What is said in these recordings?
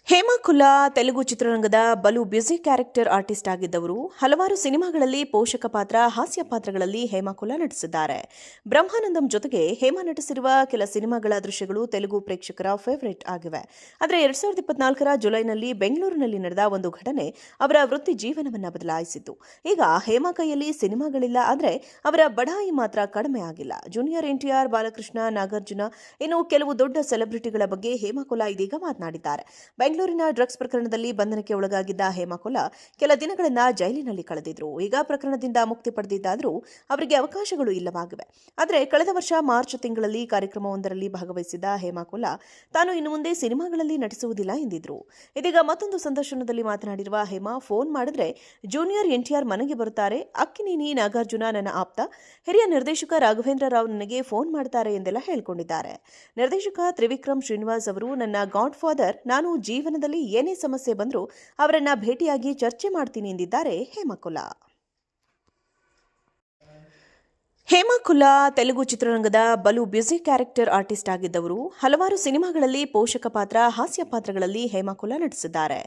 ಹೇಮಾ ಕುಲ್ಲಾ ತೆಲುಗು ಚಿತ್ರರಂಗದ ಬಲು busy character artist ಆಗಿದ್ದವರು. ಹಲವಾರು ಸಿನಿಮಾಗಳಲ್ಲಿ ಪೋಷಕ ಪಾತ್ರ, ಹಾಸ್ಯ ಪಾತ್ರಗಳಲ್ಲಿ ಹೇಮಾ ಕುಲ್ಲಾ ನಟಿಸಿದ್ದಾರೆ. ಬ್ರಹ್ಮಾನಂದಂ ಜೊತೆಗೆ ಹೇಮಾ ನಟಿಸಿರುವ ಕೆಲ ಸಿನಿಮಾಗಳ ದೃಶ್ಯಗಳು ತೆಲುಗು ಪ್ರೇಕ್ಷಕರ ಫೇವರೇಟ್ ಆಗಿವೆ. ಆದರೆ 2024ರ ಜುಲೈನಲ್ಲಿ ಬೆಂಗಳೂರಿನಲ್ಲಿ ನಡೆದ ಒಂದು ಘಟನೆ ಅವರ ವೃತ್ತಿ ಜೀವನವನ್ನ ಬದಲಾಯಿಸಿತು. ಈಗ ಹೇಮಾ ಕೈಯಲ್ಲಿ ಸಿನಿಮಾಗಳಿಲ್ಲ, ಆದರೆ ಅವರ ಬಡಾಯಿ ಮಾತ್ರ ಕಡಿಮೆ ಆಗಿಲ್ಲ. ಜೂನಿಯರ್ ಎನ್ಟಿಆರ್, ಬಾಲಕೃಷ್ಣ, ನಾಗಾರ್ಜುನ, ಇನ್ನು ಕೆಲವು ದೊಡ್ಡ ಸೆಲೆಬ್ರಿಟಿಗಳ ಬಗ್ಗೆ ಹೇಮಾ ಕುಲ್ಲಾ ಇದೀಗ ಮಾತನಾಡಿದ್ದಾರೆ. ಬೆಂಗಳೂರಿನ ಡ್ರಗ್ಸ್ ಪ್ರಕರಣದಲ್ಲಿ ಬಂಧನಕ್ಕೆ ಒಳಗಾಗಿದ್ದ ಹೇಮಾ ಕುಲ್ಲಾ ಕೆಲ ದಿನಗಳಿಂದ ಜೈಲಿನಲ್ಲಿ ಕಳೆದಿದ್ರು. ಈಗ ಪ್ರಕರಣದಿಂದ ಮುಕ್ತಿ ಪಡೆದಿದ್ದಾದರೂ ಅವರಿಗೆ ಅವಕಾಶಗಳು ಇಲ್ಲವಾಗಿವೆ. ಆದರೆ ಕಳೆದ ವರ್ಷ ಮಾರ್ಚ್ ತಿಂಗಳಲ್ಲಿ ಕಾರ್ಯಕ್ರಮವೊಂದರಲ್ಲಿ ಭಾಗವಹಿಸಿದ್ದ ಹೇಮಾ ಕುಲ್ಲಾ ತಾನು ಇನ್ನು ಮುಂದೆ ಸಿನಿಮಾಗಳಲ್ಲಿ ನಟಿಸುವುದಿಲ್ಲ ಎಂದಿದ್ರು. ಇದೀಗ ಮತ್ತೊಂದು ಸಂದರ್ಶನದಲ್ಲಿ ಮಾತನಾಡಿರುವ ಹೇಮಾ, ಫೋನ್ ಮಾಡಿದ್ರೆ ಜೂನಿಯರ್ ಎನ್ಟಿಆರ್ ಮನೆಗೆ ಬರುತ್ತಾರೆ, ಅಕ್ಕಿನೇನಿ ನಾಗಾರ್ಜುನ ನನ್ನ ಆಪ್ತ, ಹಿರಿಯ ನಿರ್ದೇಶಕ ರಾಘವೇಂದ್ರ ರಾವ್ ನನಗೆ ಫೋನ್ ಮಾಡ್ತಾರೆ ಎಂದೆಲ್ಲ ಹೇಳಿಕೊಂಡಿದ್ದಾರೆ. ನಿರ್ದೇಶಕ ತ್ರಿವಿಕ್ರಮ್ ಶ್ರೀನಿವಾಸ್ ಅವರು ನನ್ನ ಗಾಡ್ ಫಾದರ್, ನಾನು ಜೀವನದಲ್ಲಿ ಏನೇ ಸಮಸ್ಯೆ ಬಂದರೂ ಅವರನ್ನ ಭೇಟಿಯಾಗಿ ಚರ್ಚೆ ಮಾಡ್ತೀನಿ ಎಂದಿದ್ದಾರೆ ಹೇಮಾ ಕುಲ್ಲಾ. ಹೇಮಾ ಕುಲ್ಲಾ ತೆಲುಗು ಚಿತ್ರರಂಗದ ಬಲು ಬ್ಯುಸಿ ಕ್ಯಾರೆಕ್ಟರ್ ಆರ್ಟಿಸ್ಟ್ ಆಗಿದ್ದವರು. ಹಲವಾರು ಸಿನಿಮಾಗಳಲ್ಲಿ ಪೋಷಕ ಪಾತ್ರ, ಹಾಸ್ಯ ಪಾತ್ರಗಳಲ್ಲಿ ಹೇಮಾ ಕುಲ್ಲಾ ನಟಿಸಿದ್ದಾರೆ.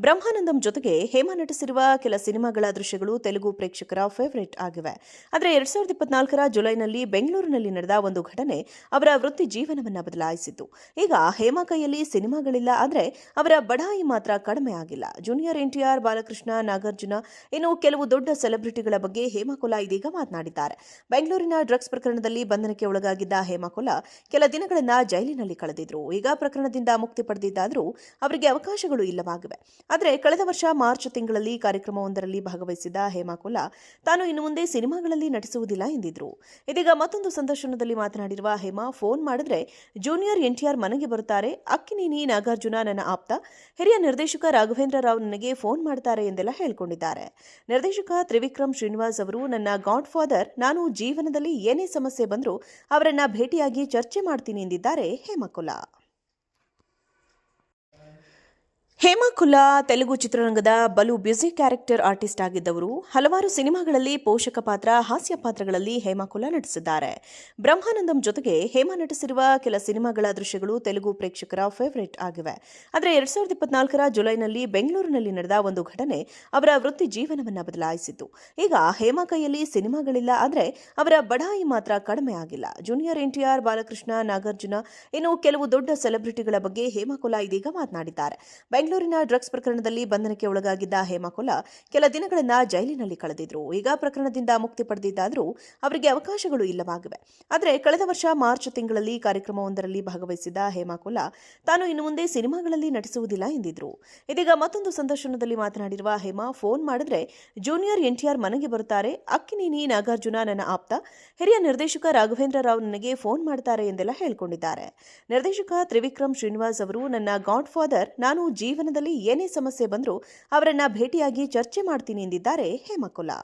ಬ್ರಹ್ಮಾನಂದಂ ಜೊತೆಗೆ ಹೇಮಾ ನಟಿಸಿರುವ ಕೆಲ ಸಿನಿಮಾಗಳ ದೃಶ್ಯಗಳು ತೆಲುಗು ಪ್ರೇಕ್ಷಕರ ಫೇವರೇಟ್ ಆಗಿವೆ. ಆದರೆ 2024ರ ಜುಲೈನಲ್ಲಿ ಬೆಂಗಳೂರಿನಲ್ಲಿ ನಡೆದ ಒಂದು ಘಟನೆ ಅವರ ವೃತ್ತಿ ಜೀವನವನ್ನ ಬದಲಾಯಿಸಿತು. ಈಗ ಹೇಮಾ ಕೈಯಲ್ಲಿ ಸಿನಿಮಾಗಳಿಲ್ಲ, ಆದರೆ ಅವರ ಬಡಾಯಿ ಮಾತ್ರ ಕಡಿಮೆ ಆಗಿಲ್ಲ. ಜೂನಿಯರ್ ಎನ್ಟಿಆರ್, ಬಾಲಕೃಷ್ಣ, ನಾಗಾರ್ಜುನ, ಇನ್ನು ಕೆಲವು ದೊಡ್ಡ ಸೆಲೆಬ್ರಿಟಿಗಳ ಬಗ್ಗೆ ಹೇಮಾ ಕುಲ್ಲಾ ಇದೀಗ ಮಾತನಾಡಿದ್ದಾರೆ. ಬೆಂಗಳೂರಿನ ಡ್ರಗ್ಸ್ ಪ್ರಕರಣದಲ್ಲಿ ಬಂಧನಕ್ಕೆ ಒಳಗಾಗಿದ್ದ ಹೇಮಾ ಕುಲ್ಲಾ ಕೆಲ ದಿನಗಳಿಂದ ಜೈಲಿನಲ್ಲಿ ಕಳೆದಿದ್ರು. ಈಗ ಪ್ರಕರಣದಿಂದ ಮುಕ್ತಿ ಪಡೆದಿದ್ದಾದರೂ ಅವರಿಗೆ ಅವಕಾಶಗಳು ಇಲ್ಲವಾಗಿವೆ. ಆದರೆ ಕಳೆದ ವರ್ಷ ಮಾರ್ಚ್ ತಿಂಗಳಲ್ಲಿ ಕಾರ್ಯಕ್ರಮವೊಂದರಲ್ಲಿ ಭಾಗವಹಿಸಿದ್ದ ಹೇಮಾ ಕುಲ್ಲಾ ತಾನು ಇನ್ನು ಮುಂದೆ ಸಿನಿಮಾಗಳಲ್ಲಿ ನಟಿಸುವುದಿಲ್ಲ ಎಂದಿದ್ರು. ಇದೀಗ ಮತ್ತೊಂದು ಸಂದರ್ಶನದಲ್ಲಿ ಮಾತನಾಡಿರುವ ಹೇಮಾ, ಫೋನ್ ಮಾಡಿದ್ರೆ ಜೂನಿಯರ್ ಎನ್ಟಿಆರ್ ಮನೆಗೆ ಬರುತ್ತಾರೆ, ಅಕ್ಕಿನೇನಿ ನಾಗಾರ್ಜುನ ನನ್ನ ಆಪ್ತ, ಹಿರಿಯ ನಿರ್ದೇಶಕ ರಾಘವೇಂದ್ರ ರಾವ್ ನನಗೆ ಫೋನ್ ಮಾಡ್ತಾರೆ ಎಂದೆಲ್ಲ ಹೇಳಿಕೊಂಡಿದ್ದಾರೆ. ನಿರ್ದೇಶಕ ತ್ರಿವಿಕ್ರಮ್ ಶ್ರೀನಿವಾಸ್ ಅವರು ನನ್ನ ಗಾಡ್ ಫಾದರ್, ನಾನು ಜೀವನದಲ್ಲಿ ಏನೇ ಸಮಸ್ಯೆ ಬಂದರೂ ಅವರನ್ನ ಭೇಟಿಯಾಗಿ ಚರ್ಚೆ ಮಾಡ್ತೀನಿ ಎಂದಿದ್ದಾರೆ ಹೇಮಾ ಕುಲ್ಲಾ. ಹೇಮಾ ಕುಲ್ಲಾ ತೆಲುಗು ಚಿತ್ರರಂಗದ ಬಲು ಬ್ಯುಸಿ ಕ್ಯಾರೆಕ್ಟರ್ ಆರ್ಟಿಸ್ಟ್ ಆಗಿದ್ದವರು. ಹಲವಾರು ಸಿನಿಮಾಗಳಲ್ಲಿ ಪೋಷಕ ಪಾತ್ರ, ಹಾಸ್ಯ ಪಾತ್ರಗಳಲ್ಲಿ ಹೇಮಾ ಕುಲ್ಲಾ ನಟಿಸಿದ್ದಾರೆ. ಬ್ರಹ್ಮಾನಂದಂ ಜೊತೆಗೆ ಹೇಮಾ ನಟಿಸಿರುವ ಕೆಲ ಸಿನಿಮಾಗಳ ದೃಶ್ಯಗಳು ತೆಲುಗು ಪ್ರೇಕ್ಷಕರ ಫೇವರೇಟ್ ಆಗಿವೆ. ಆದರೆ 2024ರ ಜುಲೈನಲ್ಲಿ ಬೆಂಗಳೂರಿನಲ್ಲಿ ನಡೆದ ಒಂದು ಘಟನೆ ಅವರ ವೃತ್ತಿ ಜೀವನವನ್ನ ಬದಲಾಯಿಸಿತು. ಈಗ ಹೇಮಾ ಕೈಯಲ್ಲಿ ಸಿನಿಮಾಗಳಿಲ್ಲ, ಆದರೆ ಅವರ ಬಡಾಯಿ ಮಾತ್ರ ಕಡಿಮೆ ಆಗಿಲ್ಲ. ಜೂನಿಯರ್ ಎನ್ಟಿಆರ್, ಬಾಲಕೃಷ್ಣ, ನಾಗಾರ್ಜುನ, ಇನ್ನು ಕೆಲವು ದೊಡ್ಡ ಸೆಲೆಬ್ರಿಟಿಗಳ ಬಗ್ಗೆ ಹೇಮಾ ಕುಲ್ಲಾ ಇದೀಗ ಮಾತನಾಡಿದ್ದಾರೆ. ಬೆಂಗಳೂರಿನ ಡ್ರಗ್ಸ್ ಪ್ರಕರಣದಲ್ಲಿ ಬಂಧನಕ್ಕೆ ಒಳಗಾಗಿದ್ದ ಹೇಮಾ ಕುಲ್ಲಾ ಕೆಲ ದಿನಗಳಿಂದ ಜೈಲಿನಲ್ಲಿ ಕಳೆದಿದ್ರು. ಈಗ ಪ್ರಕರಣದಿಂದ ಮುಕ್ತಿ ಪಡೆದಿದ್ದಾದರೂ ಅವರಿಗೆ ಅವಕಾಶಗಳು ಇಲ್ಲವಾಗಿವೆ. ಆದರೆ ಕಳೆದ ವರ್ಷ ಮಾರ್ಚ್ ತಿಂಗಳಲ್ಲಿ ಕಾರ್ಯಕ್ರಮವೊಂದರಲ್ಲಿ ಭಾಗವಹಿಸಿದ್ದ ಹೇಮಾ ಕುಲ್ಲಾ ತಾನು ಇನ್ನು ಮುಂದೆ ಸಿನಿಮಾಗಳಲ್ಲಿ ನಟಿಸುವುದಿಲ್ಲ ಎಂದಿದ್ರು. ಇದೀಗ ಮತ್ತೊಂದು ಸಂದರ್ಶನದಲ್ಲಿ ಮಾತನಾಡಿರುವ ಹೇಮಾ, ಫೋನ್ ಮಾಡಿದ್ರೆ ಜೂನಿಯರ್ ಎನ್ಟಿಆರ್ ಮನೆಗೆ ಬರುತ್ತಾರೆ, ಅಕ್ಕಿನೇನಿ ನಾಗಾರ್ಜುನ ನನ್ನ ಆಪ್ತ, ಹಿರಿಯ ನಿರ್ದೇಶಕ ರಾಘವೇಂದ್ರ ರಾವ್ ನನಗೆ ಫೋನ್ ಮಾಡ್ತಾರೆ ಎಂದೆಲ್ಲ ಹೇಳಿಕೊಂಡಿದ್ದಾರೆ. ನಿರ್ದೇಶಕ ತ್ರಿವಿಕ್ರಮ್ ಶ್ರೀನಿವಾಸ್ ಅವರು ನನ್ನ ಗಾಡ್ ಫಾದರ್, ನಾನು ಜೀವನದಲ್ಲಿ ಏನೇ ಸಮಸ್ಯೆ ಬಂದರೂ ಅವರನ್ನ ಭೇಟಿಯಾಗಿ ಚರ್ಚೆ ಮಾಡ್ತೀನಿ ಎಂದಿದ್ದಾರೆ ಹೇಮಾ ಕುಲ್ಲಾ.